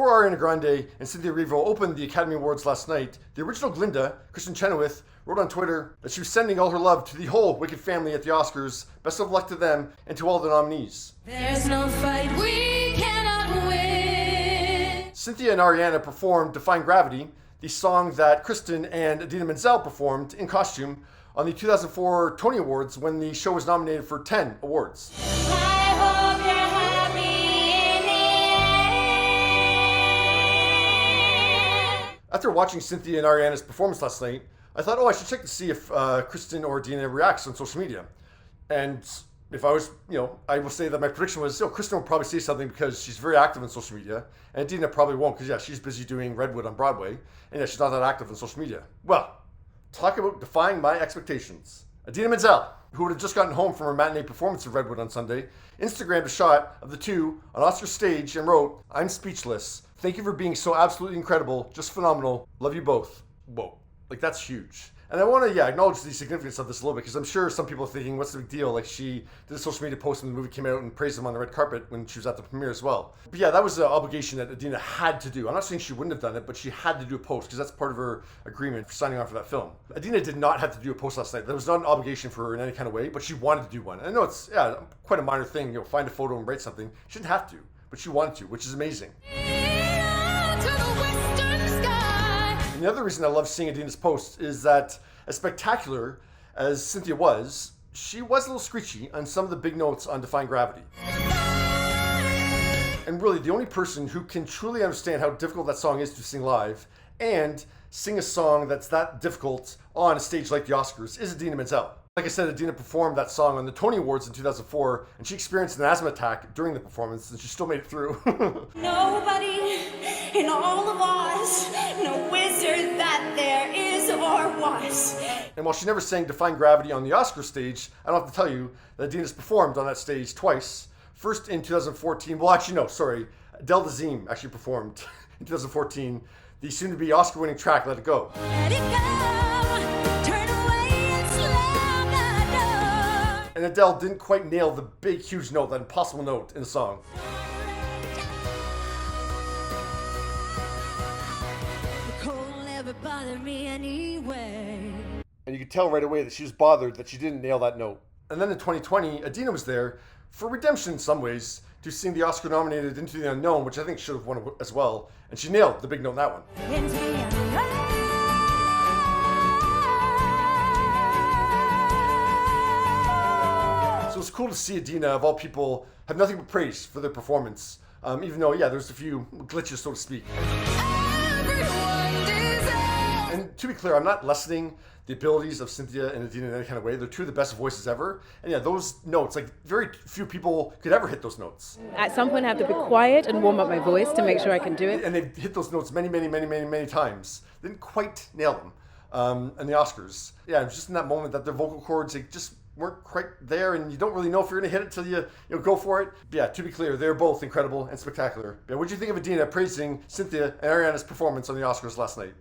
Before Ariana Grande and Cynthia Erivo opened the Academy Awards last night, the original Glinda, Kristen Chenoweth, wrote on Twitter that she was sending all her love to the whole Wicked family at the Oscars. Best of luck to them and to all the nominees. There's no fight we cannot win. Cynthia and Ariana performed Defying Gravity, the song that Kristen and Idina Menzel performed in costume on the 2004 Tony Awards when the show was nominated for 10 awards. I hope you're happy in the end. After watching Cynthia and Ariana's performance last night, I thought, I should check to see if Kristen or Idina reacts on social media. And if I was, I will say that my prediction was, Kristen will probably say something because she's very active on social media. And Idina probably won't because, she's busy doing Redwood on Broadway. And she's not that active on social media. Well, talk about defying my expectations. Idina Menzel, who would have just gotten home from her matinee performance of Redwood on Sunday, Instagrammed a shot of the two on Oscar stage and wrote, "I'm speechless. Thank you for being so absolutely incredible. Just phenomenal. Love you both." Whoa. That's huge. And I want to, acknowledge the significance of this a little bit because I'm sure some people are thinking, what's the big deal? Like, she did a social media post when the movie came out and praised him on the red carpet when she was at the premiere as well. But that was an obligation that Idina had to do. I'm not saying she wouldn't have done it, but she had to do a post because that's part of her agreement for signing on for that film. Idina did not have to do a post last night. That was not an obligation for her in any kind of way, but she wanted to do one. And I know it's, quite a minor thing, find a photo and write something. She didn't have to, but she wanted to, which is amazing. And the other reason I love seeing Idina's posts is that, as spectacular as Cynthia was, she was a little screechy on some of the big notes on Defying Gravity. And really, the only person who can truly understand how difficult that song is to sing live and sing a song that's that difficult on a stage like the Oscars is Idina Menzel. Like I said, Idina performed that song on the Tony Awards in 2004, and she experienced an asthma attack during the performance, and she still made it through. Nobody in all of Oz, no wizard that there is or was. And while she never sang Defying Gravity on the Oscar stage, I don't have to tell you that Idina's performed on that stage twice. First in 2014, Adele Dazeem actually performed in 2014 the soon-to-be Oscar-winning track, Let It Go. Let it go, turn away and slam the door. And Adele didn't quite nail the big, huge note, that impossible note in the song. The cold never bothered me anyway. And you could tell right away that she was bothered that she didn't nail that note. And then in 2020, Idina was there for redemption in some ways to sing the Oscar-nominated Into the Unknown, which I think should have won as well. And she nailed the big note in that one. Into the unknown. So it's cool to see Idina, of all people, have nothing but praise for their performance. Even though, there's a few glitches, so to speak. And to be clear, I'm not lessening the abilities of Cynthia and Idina in any kind of way. They're two of the best voices ever. And those notes, very few people could ever hit those notes. At some point I have to be quiet and warm up my voice to make sure I can do it. And they've hit those notes many, many, many, many, many times. They didn't quite nail them in the Oscars. It was just in that moment that their vocal cords, they just weren't quite there, and you don't really know if you're going to hit it till you go for it. But to be clear, they're both incredible and spectacular. What did you think of Idina praising Cynthia and Ariana's performance on the Oscars last night?